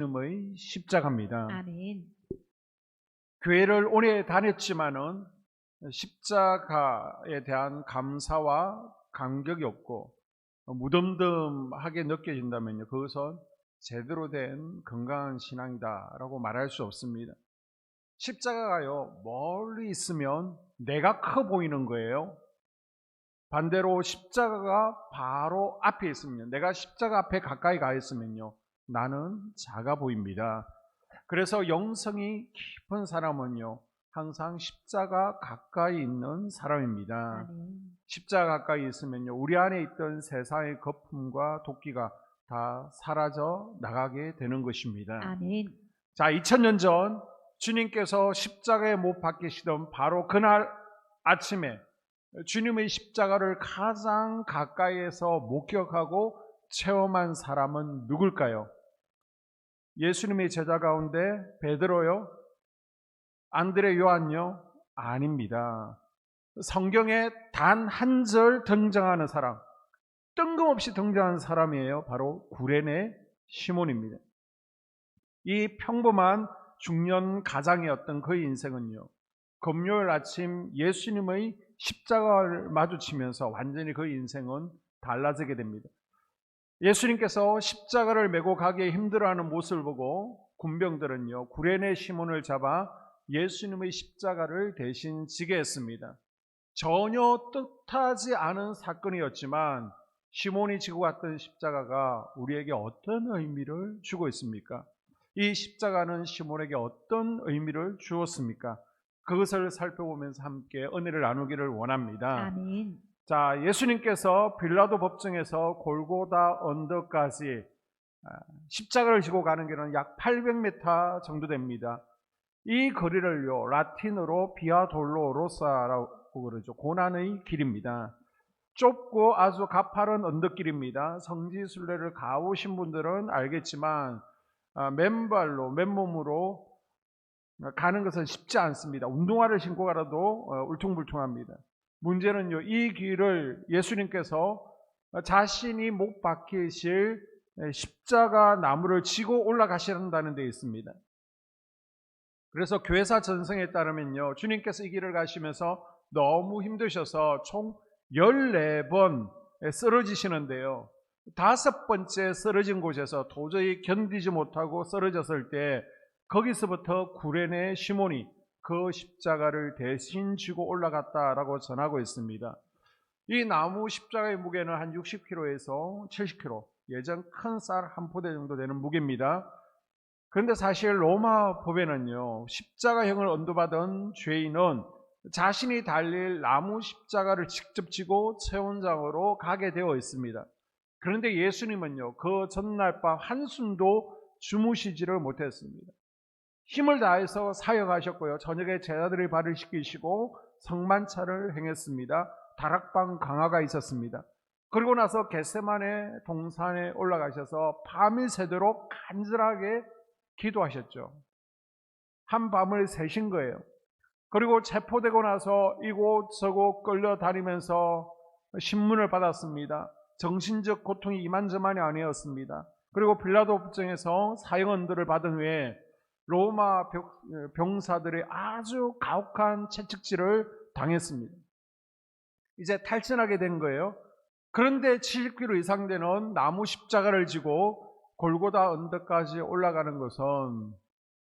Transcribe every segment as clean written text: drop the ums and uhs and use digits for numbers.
예수님의 십자가입니다. Amen. 교회를 오래 다녔지만은 십자가에 대한 감사와 감격이 없고 무덤덤하게 느껴진다면요, 그것은 제대로 된 건강한 신앙이다라고 말할 수 없습니다. 십자가가요, 멀리 있으면 내가 커 보이는 거예요. 반대로 십자가가 바로 앞에 있으면, 내가 십자가 앞에 가까이 가 있으면요, 나는 작아 보입니다. 그래서 영성이 깊은 사람은요, 항상 십자가 가까이 있는 사람입니다. Amen. 십자가 가까이 있으면요, 우리 안에 있던 세상의 거품과 도끼가 다 사라져 나가게 되는 것입니다. Amen. 자, 2000년 전 주님께서 십자가에 못 박히시던 바로 그날 아침에 주님의 십자가를 가장 가까이에서 목격하고 체험한 사람은 누굴까요? 예수님의 제자 가운데 베드로요? 안드레, 요한요? 아닙니다. 성경에 단 한 절 등장하는 사람, 뜬금없이 등장하는 사람이에요. 바로 구레네 시몬입니다. 이 평범한 중년 가장이었던 그의 인생은요, 금요일 아침 예수님의 십자가를 마주치면서 완전히 그의 인생은 달라지게 됩니다. 예수님께서 십자가를 메고 가기에 힘들어하는 모습을 보고 군병들은요, 구레네 시몬을 잡아 예수님의 십자가를 대신 지게 했습니다. 전혀 뜻하지 않은 사건이었지만 시몬이 지고 갔던 십자가가 우리에게 어떤 의미를 주고 있습니까? 이 십자가는 시몬에게 어떤 의미를 주었습니까? 그것을 살펴보면서 함께 은혜를 나누기를 원합니다. Amen. 자, 예수님께서 빌라도 법정에서 골고다 언덕까지 십자가를 지고 가는 길은 약 800m 정도 됩니다. 이 거리를요, 라틴어로 비아 돌로로사라고 그러죠. 고난의 길입니다. 좁고 아주 가파른 언덕길입니다. 성지순례를 가보신 분들은 알겠지만 맨발로, 맨몸으로 가는 것은 쉽지 않습니다. 운동화를 신고 가라도 울퉁불퉁합니다. 문제는요, 이 길을 예수님께서 자신이 못 박히실 십자가 나무를 지고 올라가신다는 데 있습니다. 그래서 교회사 전성에 따르면요, 주님께서 이 길을 가시면서 너무 힘드셔서 총 14번 쓰러지시는데요, 5번째 쓰러진 곳에서 도저히 견디지 못하고 쓰러졌을 때 거기서부터 구레네 시몬이 그 십자가를 대신 지고 올라갔다라고 전하고 있습니다. 이 나무 십자가의 무게는 한 60kg에서 70kg, 예전 큰 쌀 한 포대 정도 되는 무게입니다. 그런데 사실 로마 법에는요, 십자가형을 언도받은 죄인은 자신이 달릴 나무 십자가를 직접 지고 체온장으로 가게 되어 있습니다. 그런데 예수님은요, 그 전날 밤 한숨도 주무시지를 못했습니다. 힘을 다해서 사역하셨고요, 저녁에 제자들의 발을 씻기시고 성만찬을 행했습니다. 다락방 강화가 있었습니다. 그리고 나서 겟세마네 동산에 올라가셔서 밤이 새도록 간절하게 기도하셨죠. 한 밤을 새신 거예요. 그리고 체포되고 나서 이곳저곳 끌려다니면서 신문을 받았습니다. 정신적 고통이 이만저만이 아니었습니다. 그리고 빌라도 법정에서 사형언도를 받은 후에 로마 병사들의 아주 가혹한 채찍질을 당했습니다. 이제 탈진하게 된 거예요. 그런데 70km 이상 되는 나무 십자가를 지고 골고다 언덕까지 올라가는 것은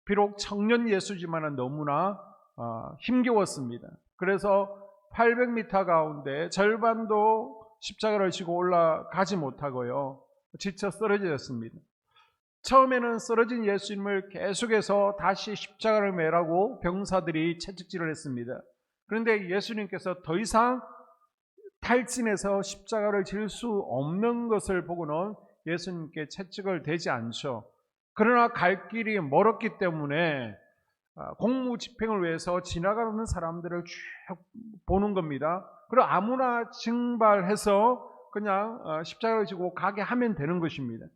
비록 청년 예수지만 너무나 힘겨웠습니다. 그래서 800m 가운데 절반도 십자가를 지고 올라가지 못하고요, 지쳐 쓰러졌습니다. 처음에는 쓰러진 예수님을 계속해서 다시 십자가를 매라고 병사들이 채찍질을 했습니다. 그런데 예수님께서 더 이상 탈진해서 십자가를 질 수 없는 것을 보고는 예수님께 채찍을 대지 않죠. 그러나 갈 길이 멀었기 때문에 공무집행을 위해서 지나가는 사람들을 쭉 보는 겁니다. 그리고 아무나 증발해서 그냥 십자가를 지고 가게 하면 되는 것입니다.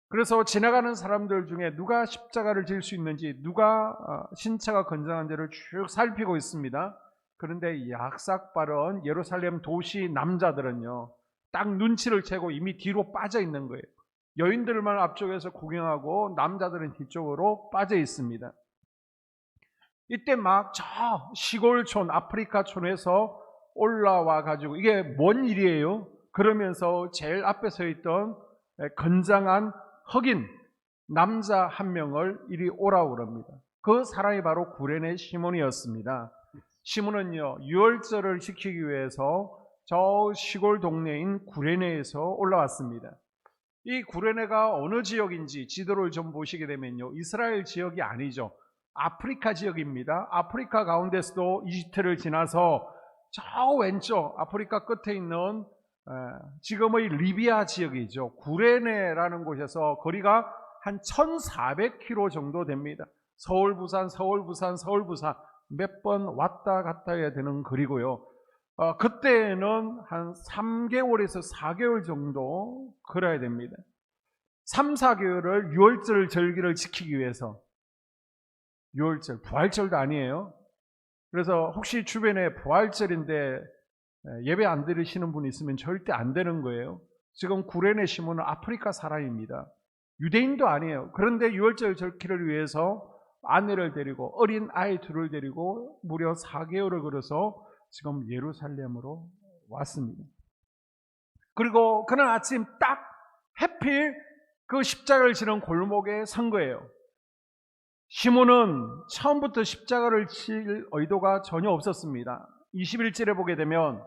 그래서 지나가는 사람들 중에 누가 십자가를 질 수 있는지, 누가 신체가 건강한지를 쭉 살피고 있습니다. 그런데 약삭빠른 예루살렘 도시 남자들은요, 딱 눈치를 채고 이미 뒤로 빠져 있는 거예요. 여인들만 앞쪽에서 구경하고 남자들은 뒤쪽으로 빠져 있습니다. 이때 막 저 시골촌, 아프리카촌에서 올라와 가지고 이게 뭔 일이에요? 그러면서 제일 앞에 서 있던 건장한 흑인 남자 한 명을 이리 오라고 그럽니다. 그 사람이 바로 구레네 시몬이었습니다. 시몬은요, 유월절을 지키기 위해서 저 시골 동네인 구레네에서 올라왔습니다. 이 구레네가 어느 지역인지 지도를 좀 보시게 되면요, 이스라엘 지역이 아니죠. 아프리카 지역입니다. 아프리카 가운데서도 이집트를 지나서 저 왼쪽 아프리카 끝에 있는 지금의 리비아 지역이죠. 구레네라는 곳에서 거리가 한 1400km 정도 됩니다. 서울, 부산, 서울, 부산, 서울, 부산 몇 번 왔다 갔다 해야 되는 거리고요. 그때는 한 3개월에서 4개월 정도 걸어야 됩니다. 3, 4개월을 유월절 절기를 지키기 위해서, 유월절, 부활절도 아니에요. 그래서 혹시 주변에 부활절인데 예배 안 드리시는 분이 있으면 절대 안 되는 거예요. 지금 구레네 시몬은 아프리카 사람입니다. 유대인도 아니에요. 그런데 유월절 절기를 위해서 아내를 데리고 어린 아이 둘을 데리고 무려 4개월을 걸어서 지금 예루살렘으로 왔습니다. 그리고 그날 아침 딱 해필 그 십자가를 지는 골목에 선 거예요. 시몬은 처음부터 십자가를 칠 의도가 전혀 없었습니다. 21절에 보게 되면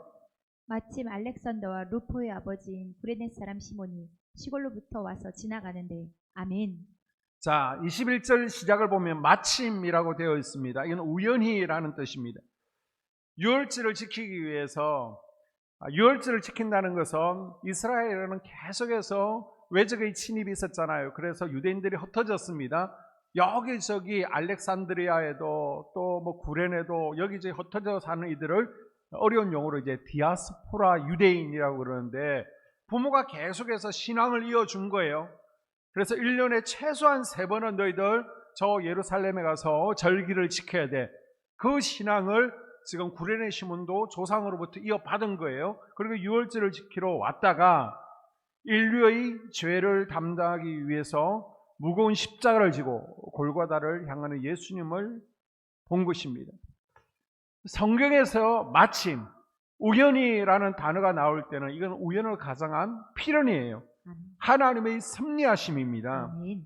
마침 알렉산더와 루포의 아버지인 구레네 사람 시몬이 시골로부터 와서 지나가는데 아멘. 자, 21절 시작을 보면 마침이라고 되어 있습니다. 이건 우연히라는 뜻입니다. 유월절을 지키기 위해서, 유월절을 지킨다는 것은 이스라엘에는 계속해서 외적의 침입이 있었잖아요. 그래서 유대인들이 흩어졌습니다. 여기저기 알렉산드리아에도 또 뭐 구레네도 여기저기 흩어져 사는 이들을 어려운 용어로 이제 디아스포라 유대인이라고 그러는데, 부모가 계속해서 신앙을 이어준 거예요. 그래서 1년에 최소한 3번은 너희들 저 예루살렘에 가서 절기를 지켜야 돼. 그 신앙을 지금 구레네 시몬도 조상으로부터 이어받은 거예요. 그리고 유월절을 지키러 왔다가 인류의 죄를 담당하기 위해서 무거운 십자가를 지고 골고다를 향하는 예수님을 본 것입니다. 성경에서 마침 우연히라는 단어가 나올 때는 이건 우연을 가장한 필연이에요. 하나님의 섭리하심입니다. 아멘.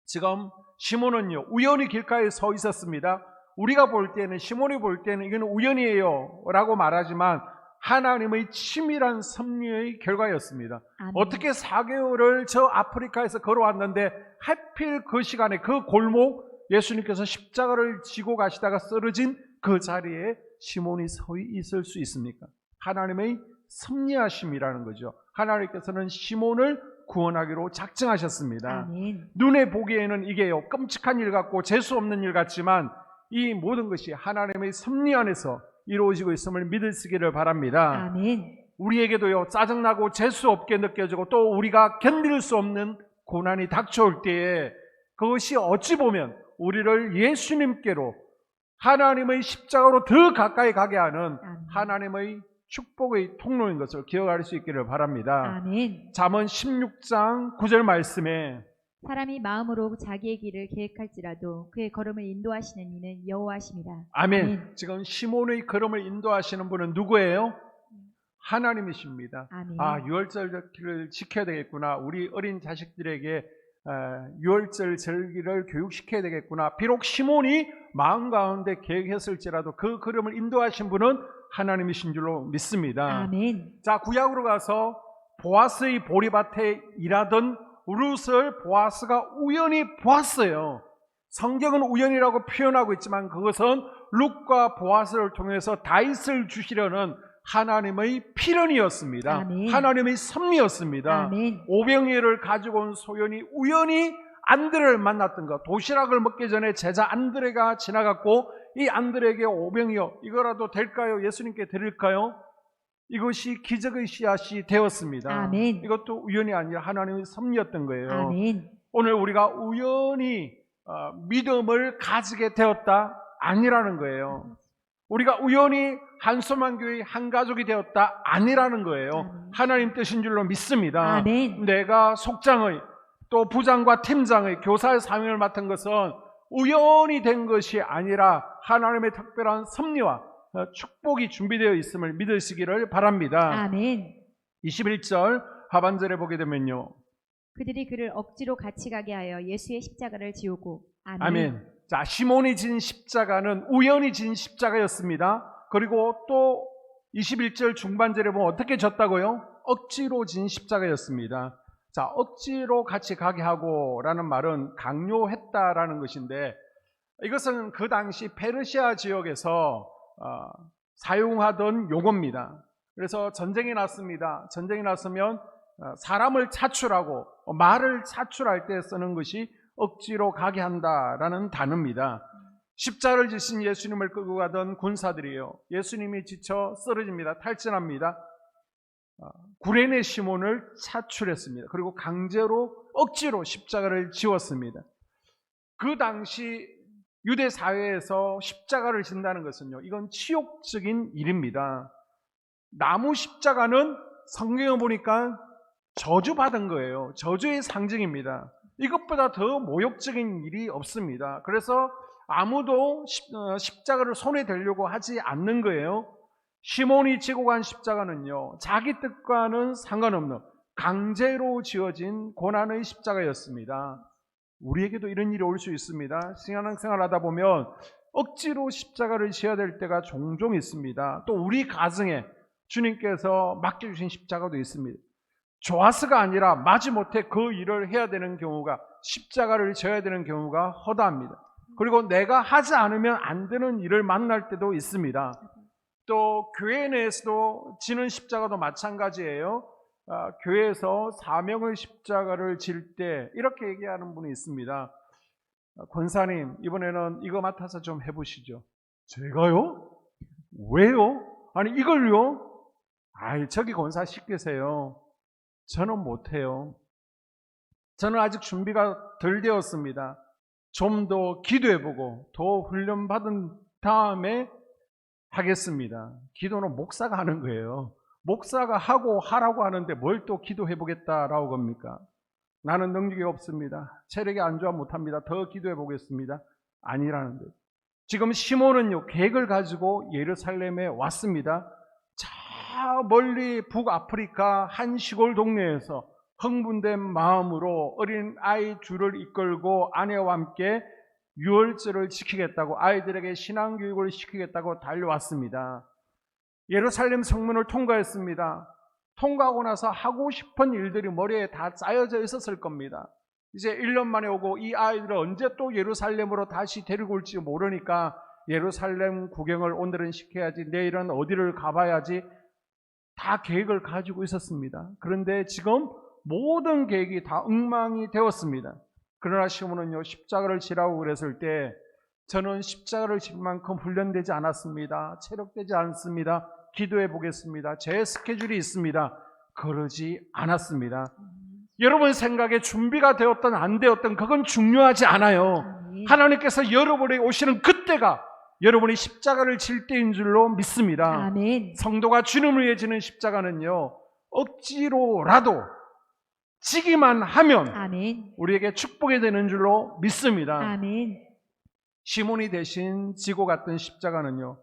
지금 시몬은요, 우연히 길가에 서 있었습니다. 우리가 볼 때는, 시몬이 볼 때는 이건 우연이에요 라고 말하지만 하나님의 치밀한 섭리의 결과였습니다. 아멘. 어떻게 4개월을 저 아프리카에서 걸어왔는데 하필 그 시간에 그 골목, 예수님께서 십자가를 지고 가시다가 쓰러진 그 자리에 시몬이 서 있을 수 있습니까? 하나님의 섭리하심이라는 거죠. 하나님께서는 시몬을 구원하기로 작정하셨습니다. 아멘. 눈에 보기에는 이게요, 끔찍한 일 같고 재수 없는 일 같지만 이 모든 것이 하나님의 섭리 안에서 이루어지고 있음을 믿을 수 있기를 바랍니다. 아멘. 우리에게도요, 짜증나고 재수 없게 느껴지고 또 우리가 견딜 수 없는 고난이 닥쳐올 때에 그것이 어찌 보면 우리를 예수님께로, 하나님의 십자가로 더 가까이 가게 하는 하나님의 축복의 통로인 것을 기억할 수 있기를 바랍니다. 아멘. 잠언 16장 9절 말씀에 사람이 마음으로 자기의 길을 계획할지라도 그의 걸음을 인도하시는 이는 여호와십니다. 아멘. 지금 시몬의 걸음을 인도하시는 분은 누구예요? 하나님이십니다. 아멘. 유월절 절기를 지켜야 되겠구나. 우리 어린 자식들에게 유월절 절기를 교육시켜야 되겠구나. 비록 시몬이 마음 가운데 계획했을지라도 그 걸음을 인도하신 분은 하나님이신 줄로 믿습니다. 아멘. 자, 구약으로 가서 보아스의 보리밭에 일하던 룻을 보아스가 우연히 보았어요. 성경은 우연이라고 표현하고 있지만 그것은 룻과 보아스를 통해서 다윗을 주시려는 하나님의 필연이었습니다. 아멘. 하나님의 섭리였습니다. 아멘. 오병이어를 가지고 온 소연이 우연히 안드레를 만났던 것. 도시락을 먹기 전에 제자 안드레가 지나갔고 이 안드레에게 오병이어 이거라도 될까요? 예수님께 드릴까요? 이것이 기적의 씨앗이 되었습니다. 아멘. 이것도 우연이 아니라 하나님의 섭리였던 거예요. 아멘. 오늘 우리가 우연히 믿음을 가지게 되었다 아니라는 거예요. 우리가 우연히 한소만 교회 한 가족이 되었다 아니라는 거예요. 아멘. 하나님 뜻인 줄로 믿습니다. 아멘. 내가 속장의 또 부장과 팀장의 교사의 사명을 맡은 것은 우연히 된 것이 아니라 하나님의 특별한 섭리와 축복이 준비되어 있음을 믿으시기를 바랍니다. 아멘. 21절 하반절에 보게 되면요. 그들이 그를 억지로 같이 가게 하여 예수의 십자가를 지우고. 아멘. 아멘. 자, 시몬이 진 십자가는 우연히 진 십자가였습니다. 그리고 또 21절 중반절에 보면 어떻게 졌다고요? 억지로 진 십자가였습니다. 자, 억지로 같이 가게 하고 라는 말은 강요했다라는 것인데, 이것은 그 당시 페르시아 지역에서 사용하던 용어입니다. 그래서 전쟁이 났습니다. 전쟁이 났으면 사람을 차출하고 말을 차출할 때 쓰는 것이 억지로 가게 한다라는 단어입니다. 십자가를 지신 예수님을 끌고 가던 군사들이요, 예수님이 지쳐 쓰러집니다. 탈진합니다. 구레네 시몬을 차출했습니다. 그리고 강제로 억지로 십자가를 지웠습니다. 그 당시 유대 사회에서 십자가를 진다는 것은요, 이건 치욕적인 일입니다. 나무 십자가는 성경에 보니까 저주받은 거예요. 저주의 상징입니다. 이것보다 더 모욕적인 일이 없습니다. 그래서 아무도 십자가를 손에 대려고 하지 않는 거예요. 시몬이 지고 간 십자가는요, 자기 뜻과는 상관없는 강제로 지어진 고난의 십자가였습니다. 우리에게도 이런 일이 올 수 있습니다. 신앙생활 하다 보면 억지로 십자가를 지어야 될 때가 종종 있습니다. 또 우리 가정에 주님께서 맡겨주신 십자가도 있습니다. 좋아서가 아니라 마지못해 그 일을 해야 되는 경우가, 십자가를 져야 되는 경우가 허다합니다. 그리고 내가 하지 않으면 안 되는 일을 만날 때도 있습니다. 또 교회 내에서도 지는 십자가도 마찬가지예요. 교회에서 사명의 십자가를 질 때 이렇게 얘기하는 분이 있습니다. 권사님, 이번에는 이거 맡아서 좀 해보시죠. 제가요? 왜요? 아니 이걸요? 아이, 저기 권사 시키세요. 저는 못해요. 저는 아직 준비가 덜 되었습니다. 좀 더 기도해보고 더 훈련받은 다음에 하겠습니다. 기도는 목사가 하는 거예요. 목사가 하라고 하는데 뭘 또 기도해보겠다라고 겁니까? 나는 능력이 없습니다. 체력이 안 좋아 못합니다. 더 기도해보겠습니다. 아니라는 거예요. 지금 시몬은요, 계획을 가지고 예루살렘에 왔습니다. 저 멀리 북아프리카 한 시골 동네에서 흥분된 마음으로 어린 아이 둘을 이끌고 아내와 함께 유월절을 지키겠다고, 아이들에게 신앙교육을 시키겠다고 달려왔습니다. 예루살렘 성문을 통과했습니다. 통과하고 나서 하고 싶은 일들이 머리에 다 짜여져 있었을 겁니다. 이제 1년 만에 오고 이 아이들을 언제 또 예루살렘으로 다시 데리고 올지 모르니까 예루살렘 구경을 오늘은 시켜야지, 내일은 어디를 가봐야지, 다 계획을 가지고 있었습니다. 그런데 지금 모든 계획이 다 엉망이 되었습니다. 그러나 시몬은요, 십자가를 지라고 그랬을 때, 저는 십자가를 질 만큼 훈련되지 않았습니다. 체력되지 않습니다. 기도해 보겠습니다. 제 스케줄이 있습니다. 그러지 않았습니다. 여러분 생각에 준비가 되었든 안 되었든 그건 중요하지 않아요. 하나님께서 여러분에게 오시는 그때가 여러분이 십자가를 질 때인 줄로 믿습니다. 아멘. 성도가 주님을 위해 지는 십자가는요, 억지로라도 지기만 하면 아멘. 우리에게 축복이 되는 줄로 믿습니다. 아멘. 시몬이 대신 지고 갔던 십자가는요,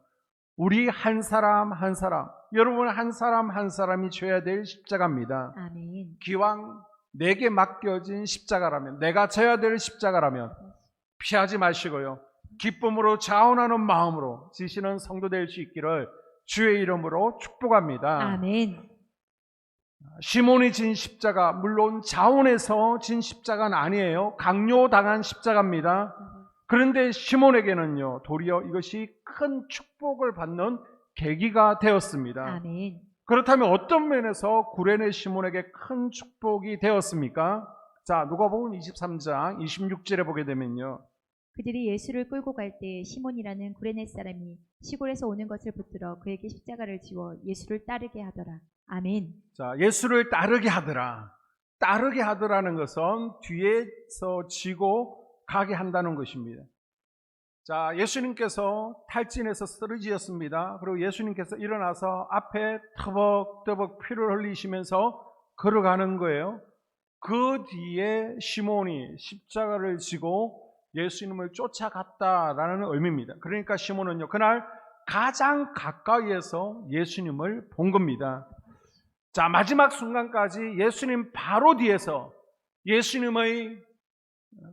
우리 한 사람 한 사람, 여러분 한 사람 한 사람이 져야 될 십자가입니다. 아멘. 기왕 내게 맡겨진 십자가라면, 내가 져야 될 십자가라면 피하지 마시고요, 기쁨으로 자원하는 마음으로 지시는 성도 될 수 있기를 주의 이름으로 축복합니다. 아멘. 시몬이 진 십자가, 물론 자원해서 진 십자가는 아니에요. 강요당한 십자가입니다. 그런데 시몬에게는요, 도리어 이것이 큰 축복을 받는 계기가 되었습니다. 아멘. 그렇다면 어떤 면에서 구레네 시몬에게 큰 축복이 되었습니까? 자, 누가복음 23장 26절에 보게 되면요, 그들이 예수를 끌고 갈 때 시몬이라는 구레네 사람이 시골에서 오는 것을 붙들어 그에게 십자가를 지워 예수를 따르게 하더라. 아멘. 자, 예수를 따르게 하더라. 따르게 하더라는 것은 뒤에서 지고 가게 한다는 것입니다. 자, 예수님께서 탈진해서 쓰러지셨습니다. 그리고 예수님께서 일어나서 앞에 터벅터벅 피를 흘리시면서 걸어가는 거예요. 그 뒤에 시몬이 십자가를 지고 예수님을 쫓아갔다라는 의미입니다. 그러니까 시몬은요, 그날 가장 가까이에서 예수님을 본 겁니다. 자, 마지막 순간까지 예수님 바로 뒤에서 예수님의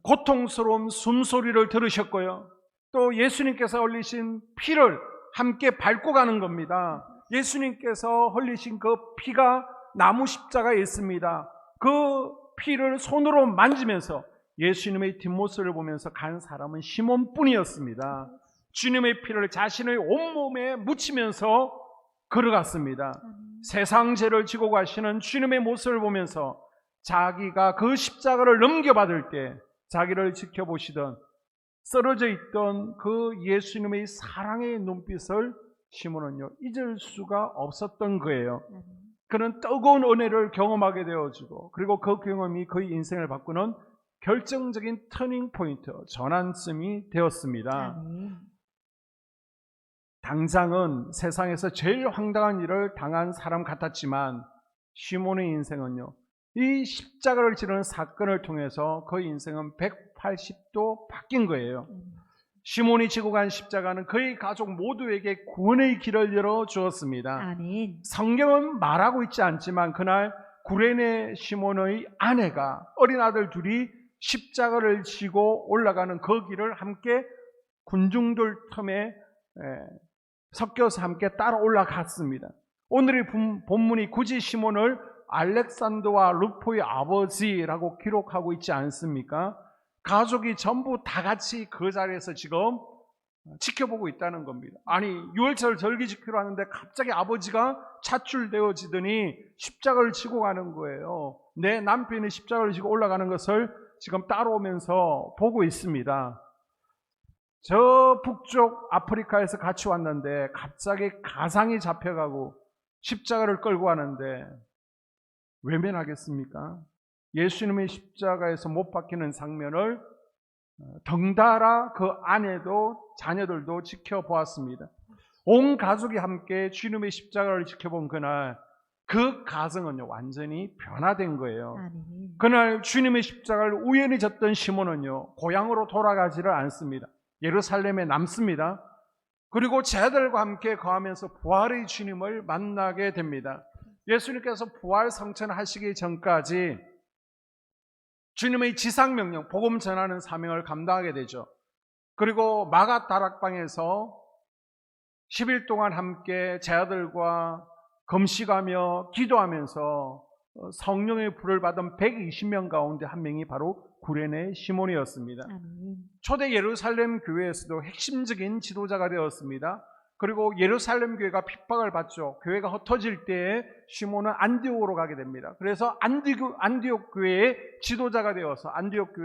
고통스러운 숨소리를 들으셨고요. 또 예수님께서 흘리신 피를 함께 밟고 가는 겁니다. 예수님께서 흘리신 그 피가 나무 십자가에 있습니다. 그 피를 손으로 만지면서 예수님의 뒷모습을 보면서 간 사람은 시몬뿐이었습니다. 주님의 피를 자신의 온몸에 묻히면서 걸어갔습니다. 세상 죄를 지고 가시는 주님의 모습을 보면서 자기가 그 십자가를 넘겨받을 때 자기를 지켜보시던 쓰러져 있던 그 예수님의 사랑의 눈빛을 시몬은요 잊을 수가 없었던 거예요. 그는 뜨거운 은혜를 경험하게 되어지고 그리고 그 경험이 그의 인생을 바꾸는 결정적인 터닝 포인트, 전환점이 되었습니다. 당장은 세상에서 제일 황당한 일을 당한 사람 같았지만 시몬의 인생은요 이 십자가를 지르는 사건을 통해서 그의 인생은 180도 바뀐 거예요. 시몬이 지고 간 십자가는 그의 가족 모두에게 구원의 길을 열어 주었습니다. 아멘. 성경은 말하고 있지 않지만 그날 구레네 시몬의 아내가 어린 아들 둘이 십자가를 지고 올라가는 그 길을 함께 군중들 틈에 섞여서 함께 따라 올라갔습니다. 오늘의 본문이 굳이 시몬을 알렉산더와 루포의 아버지라고 기록하고 있지 않습니까? 가족이 전부 다 같이 그 자리에서 지금 지켜보고 있다는 겁니다. 아니 6월절 절기 지키러 하는데 갑자기 아버지가 차출되어지더니 십자가를 지고 가는 거예요. 내 남편이 십자가를 지고 올라가는 것을 지금 따라오면서 보고 있습니다. 저 북쪽 아프리카에서 같이 왔는데 갑자기 가상이 잡혀가고 십자가를 끌고 가는데 외면하겠습니까? 예수님의 십자가에서 못 박히는 장면을 덩달아 그 아내도 자녀들도 지켜보았습니다. 온 가족이 함께 주님의 십자가를 지켜본 그날 그 가정은요 완전히 변화된 거예요. 아멘. 그날 주님의 십자가를 우연히 졌던 시몬은요 고향으로 돌아가지를 않습니다. 예루살렘에 남습니다. 그리고 제자들과 함께 거하면서 부활의 주님을 만나게 됩니다. 예수님께서 부활 성천하시기 전까지 주님의 지상명령, 복음 전하는 사명을 감당하게 되죠. 그리고 마가 다락방에서 10일 동안 함께 제자들과 금식하며 기도하면서 성령의 불을 받은 120명 가운데 한 명이 바로 구레네 시몬이었습니다. 아멘. 초대 예루살렘 교회에서도 핵심적인 지도자가 되었습니다. 그리고 예루살렘 교회가 핍박을 받죠. 교회가 흩어질 때에 시몬은 안디옥으로 가게 됩니다. 그래서 안디옥 교회의 지도자가 되어서 안디옥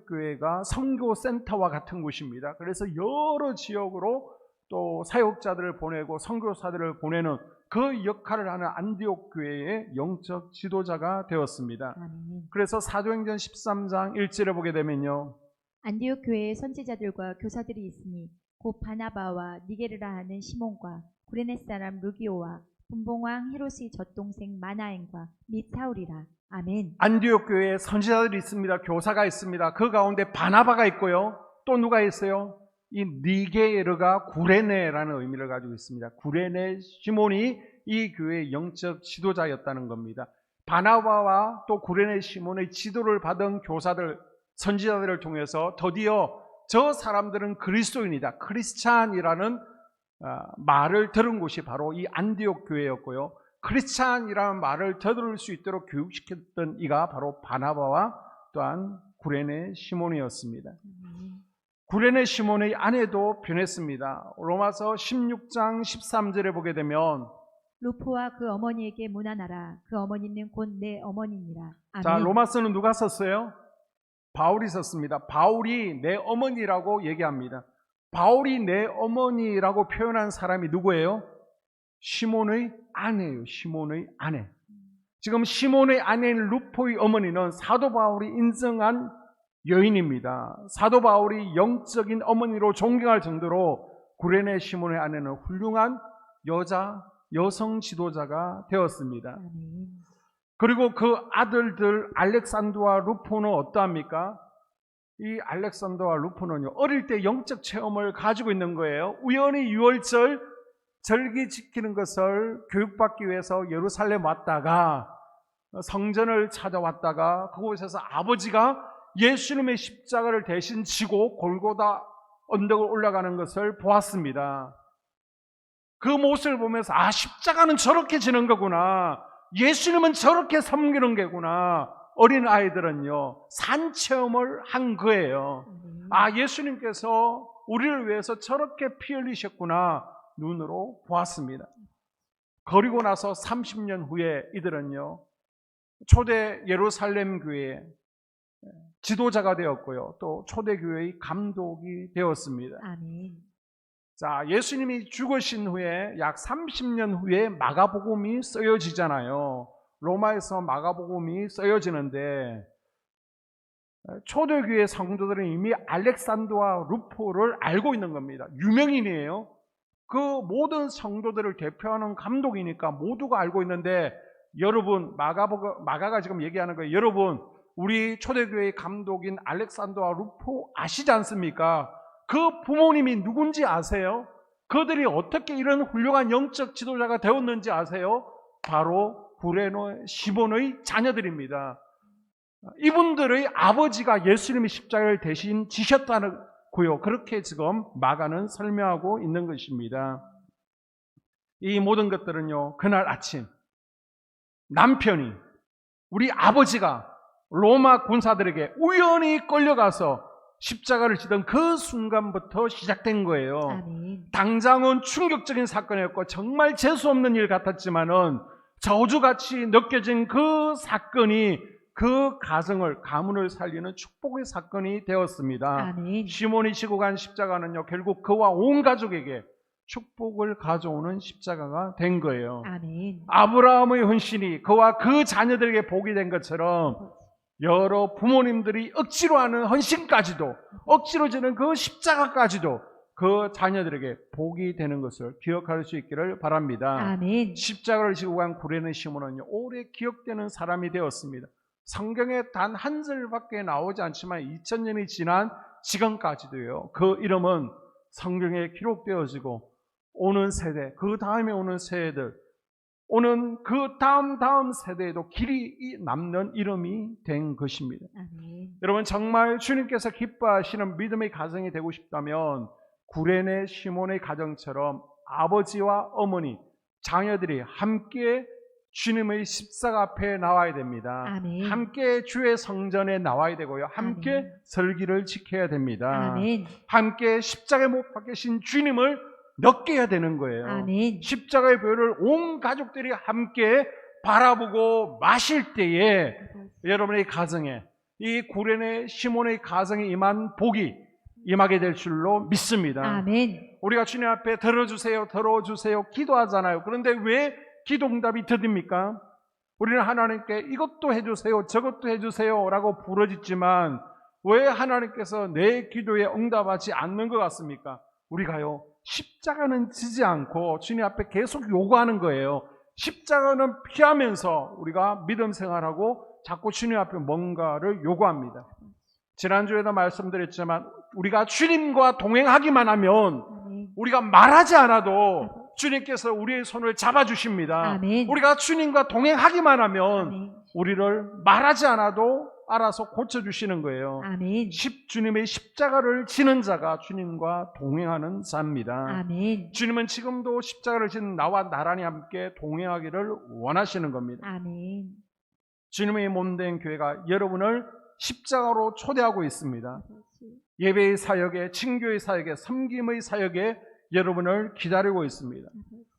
교회가 선교 센터와 같은 곳입니다. 그래서 여러 지역으로 또 사역자들을 보내고 선교사들을 보내는 그 역할을 하는 안디옥 교회의 영적 지도자가 되었습니다. 아멘. 그래서 사도행전 13장 1절에 보게 되면요. 안디옥 교회에 선지자들과 교사들이 있으니 곧 바나바와 니게르라 하는 시몬과 구레네 사람 루기오와 분봉왕 헤롯의 젖동생 마나엔과 및 사울이라. 아멘. 안디옥 교회에 선지자들이 있습니다. 교사가 있습니다. 그 가운데 바나바가 있고요. 또 누가 있어요? 이 니게르가 구레네라는 의미를 가지고 있습니다. 구레네 시몬이 이 교회의 영적 지도자였다는 겁니다. 바나바와 또 구레네 시몬의 지도를 받은 교사들, 선지자들을 통해서 드디어 저 사람들은 그리스도인이다, 크리스찬이라는 말을 들은 곳이 바로 이 안디옥 교회였고요. 크리스찬이라는 말을 들을 수 있도록 교육시켰던 이가 바로 바나바와 또한 구레네 시몬이었습니다. 구레네 시몬의 아내도 변했습니다. 로마서 16장 13절에 보게 되면 루포와 그 어머니에게 문안하라. 그 어머니는 곧 내 어머니니라. 아멘. 자, 로마서는 누가 썼어요? 바울이 썼습니다. 바울이 내 어머니라고 얘기합니다. 바울이 내 어머니라고 표현한 사람이 누구예요? 시몬의 아내예요. 시몬의 아내. 지금 시몬의 아내인 루포의 어머니는 사도 바울이 인정한 여인입니다. 사도 바울이 영적인 어머니로 존경할 정도로 구레네 시몬의 아내는 훌륭한 여성 지도자가 되었습니다. 아멘. 그리고 그 아들들 알렉산더와 루포는 어떠합니까? 이 알렉산더와 루포는요, 어릴 때 영적 체험을 가지고 있는 거예요. 우연히 유월절 절기 지키는 것을 교육받기 위해서 예루살렘 왔다가 성전을 찾아왔다가 그곳에서 아버지가 예수님의 십자가를 대신 지고 골고다 언덕을 올라가는 것을 보았습니다. 그 모습을 보면서 십자가는 저렇게 지는 거구나, 예수님은 저렇게 섬기는 게구나. 어린 아이들은요, 산체험을 한 거예요. 예수님께서 우리를 위해서 저렇게 피 흘리셨구나 눈으로 보았습니다. 그리고 나서 30년 후에 이들은요, 초대 예루살렘 교회의 지도자가 되었고요, 또 초대 교회의 감독이 되었습니다. 아멘. 자, 예수님이 죽으신 후에 약 30년 후에 마가복음이 쓰여지잖아요. 로마에서 마가복음이 쓰여지는데 초대교회 성도들은 이미 알렉산더와 루포를 알고 있는 겁니다. 유명인이에요. 그 모든 성도들을 대표하는 감독이니까 모두가 알고 있는데, 여러분, 마가가 지금 얘기하는 거예요. 여러분, 우리 초대교회의 감독인 알렉산더와 루포 아시지 않습니까? 그 부모님이 누군지 아세요? 그들이 어떻게 이런 훌륭한 영적 지도자가 되었는지 아세요? 바로 구레네 시몬의 자녀들입니다. 이분들의 아버지가 예수님의 십자가를 대신 지셨다고요. 그렇게 지금 마가는 설명하고 있는 것입니다. 이 모든 것들은요, 그날 아침 남편이, 우리 아버지가 로마 군사들에게 우연히 끌려가서 십자가를 지던 그 순간부터 시작된 거예요. 아멘. 당장은 충격적인 사건이었고 정말 재수없는 일 같았지만은 저주같이 느껴진 그 사건이 그 가문을 살리는 축복의 사건이 되었습니다. 아멘. 시몬이 지고 간 십자가는요, 결국 그와 온 가족에게 축복을 가져오는 십자가가 된 거예요. 아멘. 아브라함의 헌신이 그와 그 자녀들에게 복이 된 것처럼 여러 부모님들이 억지로 하는 헌신까지도, 억지로 지는 그 십자가까지도 그 자녀들에게 복이 되는 것을 기억할 수 있기를 바랍니다. 아멘. 십자가를 지고 간 구레네 시몬은요, 오래 기억되는 사람이 되었습니다. 성경에 단 한 절밖에 나오지 않지만 2000년이 지난 지금까지도요, 그 이름은 성경에 기록되어지고 오는 세대, 그 다음에 오는 세대들, 오는 그 다음 세대에도 길이 남는 이름이 된 것입니다. 아멘. 여러분, 정말 주님께서 기뻐하시는 믿음의 가정이 되고 싶다면 구레네 시몬의 가정처럼 아버지와 어머니, 자녀들이 함께 주님의 십자가 앞에 나와야 됩니다. 아멘. 함께 주의 성전에 나와야 되고요, 함께 아멘. 설기를 지켜야 됩니다. 아멘. 함께 십자가에 못 박히신 주님을 느껴야 되는 거예요. 아멘. 십자가의 보혈을 온 가족들이 함께 바라보고 마실 때에 여러분의 가정에, 이 구레네 시몬의 가정에 임한 복이 임하게 될 줄로 믿습니다. 아멘. 우리가 주님 앞에 들어주세요 기도하잖아요. 그런데 왜 기도 응답이 더딥니까? 우리는 하나님께 이것도 해주세요, 저것도 해주세요 라고 부르짖지만 왜 하나님께서 내 기도에 응답하지 않는 것 같습니까? 우리가요, 십자가는 지지 않고 주님 앞에 계속 요구하는 거예요. 십자가는 피하면서 우리가 믿음 생활하고 자꾸 주님 앞에 뭔가를 요구합니다. 지난주에도 말씀드렸지만 우리가 주님과 동행하기만 하면, 아멘. 우리가 말하지 않아도 주님께서 우리의 손을 잡아주십니다. 아멘. 우리가 주님과 동행하기만 하면 아멘. 우리를 말하지 않아도 알아서 고쳐주시는 거예요. 아멘. 주님의 십자가를 지는 자가 주님과 동행하는 자입니다. 아멘. 주님은 지금도 십자가를 지는 나와 나란히 함께 동행하기를 원하시는 겁니다. 아멘. 주님의 몸된 교회가 여러분을 십자가로 초대하고 있습니다. 예배의 사역에, 친교의 사역에, 섬김의 사역에 여러분을 기다리고 있습니다.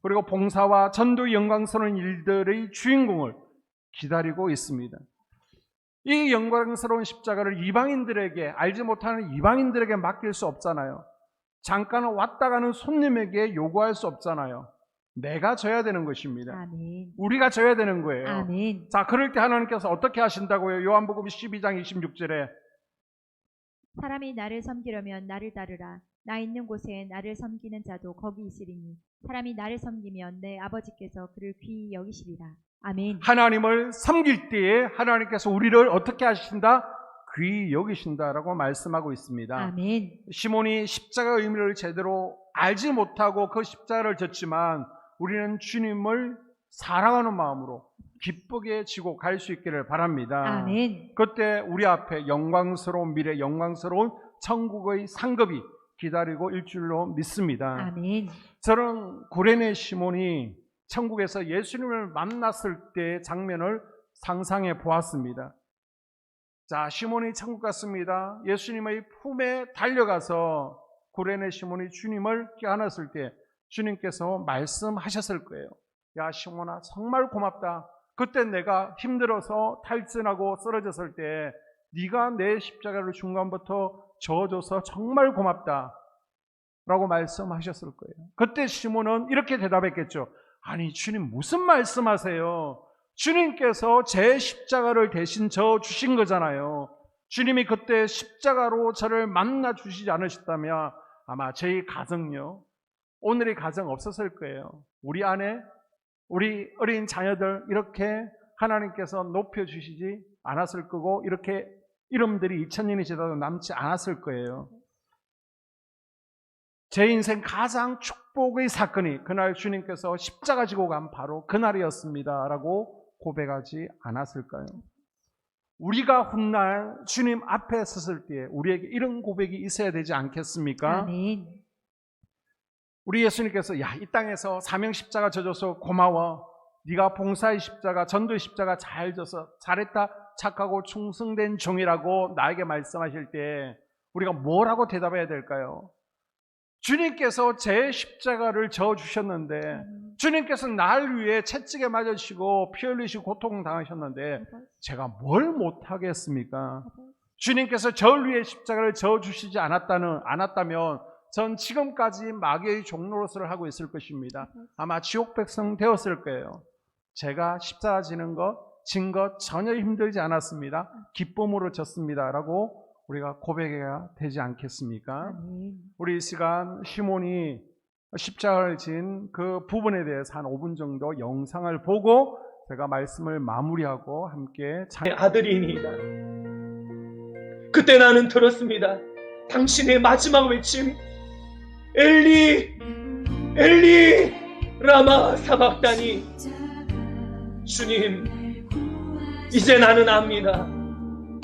그리고 봉사와 전도의 영광스러운 일들의 주인공을 기다리고 있습니다. 이 영광스러운 십자가를 이방인들에게, 알지 못하는 이방인들에게 맡길 수 없잖아요. 잠깐 왔다 가는 손님에게 요구할 수 없잖아요. 내가 져야 되는 것입니다. 아멘. 우리가 져야 되는 거예요. 아멘. 자, 그럴 때 하나님께서 어떻게 하신다고요? 요한복음 12장 26절에 사람이 나를 섬기려면 나를 따르라. 나 있는 곳에 나를 섬기는 자도 거기 있으리니 사람이 나를 섬기면 내 아버지께서 그를 귀히 여기시리라. 아멘. 하나님을 섬길 때에 하나님께서 우리를 어떻게 하신다? 귀히 여기신다라고 말씀하고 있습니다. 아멘. 시몬이 십자가의 의미를 제대로 알지 못하고 그 십자가를 졌지만 우리는 주님을 사랑하는 마음으로 기쁘게 지고 갈 수 있기를 바랍니다. 아멘. 그때 우리 앞에 영광스러운 미래, 영광스러운 천국의 상급이 기다리고 일 줄로 믿습니다. 아멘. 저는 구레네 시몬이 천국에서 예수님을 만났을 때의 장면을 상상해 보았습니다. 자, 시몬이 천국 갔습니다. 예수님의 품에 달려가서 구레네 시몬이 주님을 껴안았을 때 주님께서 말씀하셨을 거예요. 야, 시몬아, 정말 고맙다. 그때 내가 힘들어서 탈진하고 쓰러졌을 때 네가 내 십자가를 중간부터 저어줘서 정말 고맙다 라고 말씀하셨을 거예요. 그때 시몬은 이렇게 대답했겠죠. 아니, 주님 무슨 말씀하세요? 주님께서 제 십자가를 대신 져 주신 거잖아요. 주님이 그때 십자가로 저를 만나 주시지 않으셨다면 아마 저희 가정요, 오늘의 가정 없었을 거예요. 우리 아내, 우리 어린 자녀들 이렇게 하나님께서 높여주시지 않았을 거고 이렇게 이름들이 2000년이 지나도 남지 않았을 거예요. 제 인생 가장 축복의 사건이 그날 주님께서 십자가 지고 간 바로 그날이었습니다 라고 고백하지 않았을까요? 우리가 훗날 주님 앞에 섰을 때 우리에게 이런 고백이 있어야 되지 않겠습니까? 아멘. 우리 예수님께서 야, 이 땅에서 사명 십자가 져줘서 고마워. 네가 봉사의 십자가, 전도의 십자가 잘 져서 잘했다, 착하고 충성된 종이라고 나에게 말씀하실 때 우리가 뭐라고 대답해야 될까요? 주님께서 제 십자가를 져주셨는데 주님께서 날 위해 채찍에 맞으시고 피 흘리시고 고통당하셨는데 제가 뭘 못하겠습니까? 주님께서 저를 위해 십자가를 져주시지 않았다면 전 지금까지 마귀의 종노릇을 하고 있을 것입니다. 아마 지옥 백성 되었을 거예요. 제가 십자가 지는 것, 진 것 전혀 힘들지 않았습니다. 기쁨으로 졌습니다 라고 우리가 고백해야 되지 않겠습니까? 우리 이 시간 시몬이 십자가를 진 그 부분에 대해서 한 5분 정도 영상을 보고 제가 말씀을 마무리하고 함께 아들이니이다. 그때 나는 들었습니다. 당신의 마지막 외침, 엘리, 엘리, 라마 사박다니. 주님, 이제 나는 압니다.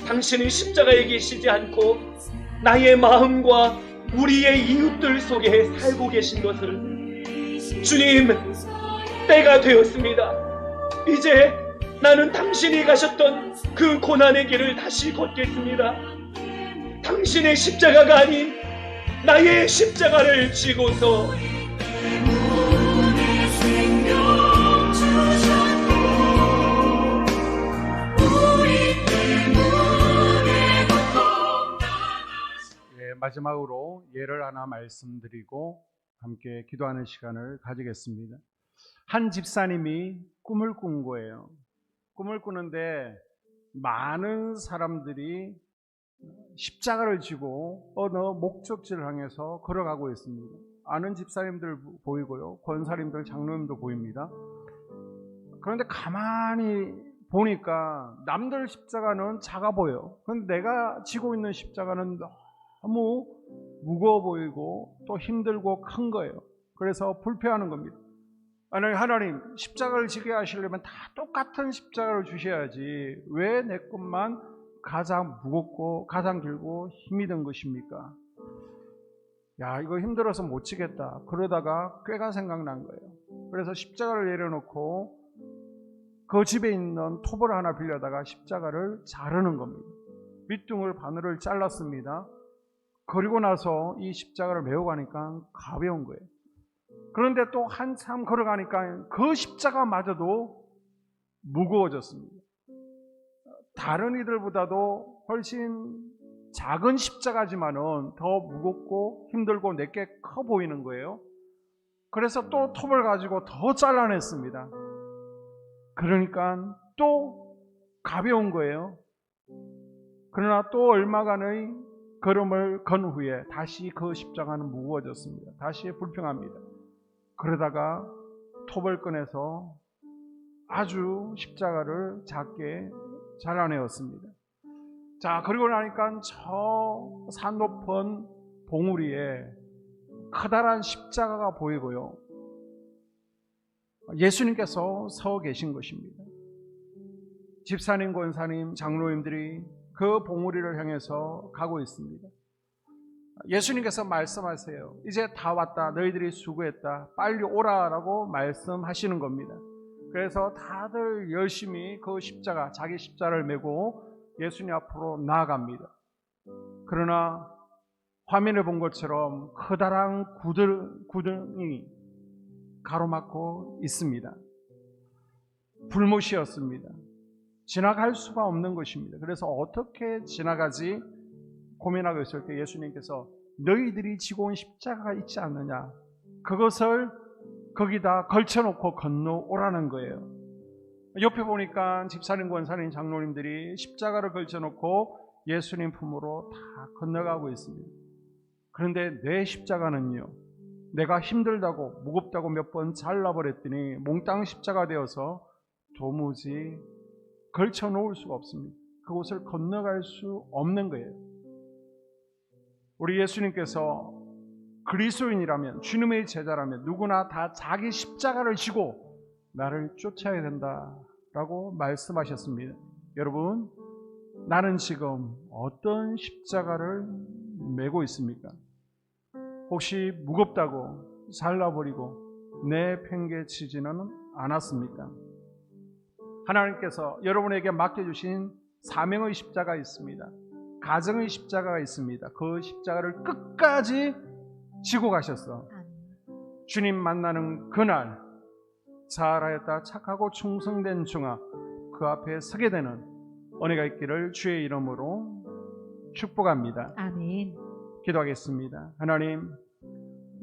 당신은 십자가에 계시지 않고 나의 마음과 우리의 이웃들 속에 살고 계신 것을. 주님, 때가 되었습니다. 이제 나는 당신이 가셨던 그 고난의 길을 다시 걷겠습니다. 당신의 십자가가 아닌 나의 십자가를 지고서. 마지막으로 예를 하나 말씀드리고 함께 기도하는 시간을 가지겠습니다. 한 집사님이 꿈을 꾼 거예요. 꿈을 꾸는데 많은 사람들이 십자가를 지고 어느 목적지를 향해서 걸어가고 있습니다. 아는 집사님들 보이고요, 권사님들, 장로님도 보입니다. 그런데 가만히 보니까 남들 십자가는 작아 보여. 그런데 내가 지고 있는 십자가는 너무 무거워 보이고 또 힘들고 큰 거예요. 그래서 불평하는 겁니다. 아니, 하나님, 십자가를 지게 하시려면 다 똑같은 십자가를 주셔야지 왜 내 것만 가장 무겁고 가장 길고 힘이 든 것입니까? 야, 이거 힘들어서 못 지겠다. 그러다가 꾀가 생각난 거예요. 그래서 십자가를 내려놓고 그 집에 있는 톱을 하나 빌려다가 십자가를 자르는 겁니다. 밑둥을 바늘을 잘랐습니다. 그리고 나서 이 십자가를 메고 가니까 가벼운 거예요. 그런데 또 한참 걸어가니까 그 십자가마저도 무거워졌습니다. 다른 이들보다도 훨씬 작은 십자가지만은 더 무겁고 힘들고 내게 커 보이는 거예요. 그래서 또 톱을 가지고 더 잘라냈습니다. 그러니까 또 가벼운 거예요. 그러나 또 얼마간의 걸음을 건 후에 다시 그 십자가는 무거워졌습니다. 다시 불평합니다. 그러다가 톱을 꺼내서 아주 십자가를 작게 잘라내었습니다. 자, 그리고 나니까 저 산 높은 봉우리 위에 커다란 십자가가 보이고요. 예수님께서 서 계신 것입니다. 집사님, 권사님, 장로님들이 그 봉우리를 향해서 가고 있습니다. 예수님께서 말씀하세요. 이제 다 왔다. 너희들이 수고했다. 빨리 오라라고 말씀하시는 겁니다. 그래서 다들 열심히 그 십자가, 자기 십자가를 메고 예수님 앞으로 나아갑니다. 그러나 화면을 본 것처럼 커다란 구덩이 가로막고 있습니다. 불못이었습니다. 지나갈 수가 없는 것입니다. 그래서 어떻게 지나가지 고민하고 있을 때 예수님께서 너희들이 지고 온 십자가가 있지 않느냐, 그것을 거기다 걸쳐놓고 건너오라는 거예요. 옆에 보니까 집사님, 권사님, 장로님들이 십자가를 걸쳐놓고 예수님 품으로 다 건너가고 있습니다. 그런데 내 십자가는요, 내가 힘들다고 무겁다고 몇 번 잘라버렸더니 몽땅 십자가 되어서 도무지 걸쳐놓을 수가 없습니다. 그곳을 건너갈 수 없는 거예요. 우리 예수님께서 그리스도인이라면, 주님의 제자라면 누구나 다 자기 십자가를 지고 나를 쫓아야 된다라고 말씀하셨습니다. 여러분, 나는 지금 어떤 십자가를 메고 있습니까? 혹시 무겁다고 잘라버리고 내팽개치지는 않았습니까? 하나님께서 여러분에게 맡겨주신 사명의 십자가 있습니다. 가정의 십자가가 있습니다. 그 십자가를 끝까지 지고 가셨어. 주님 만나는 그날 잘하였다 착하고 충성된 종아, 그 앞에 서게 되는 은혜가 있기를 주의 이름으로 축복합니다. 아멘. 기도하겠습니다. 하나님,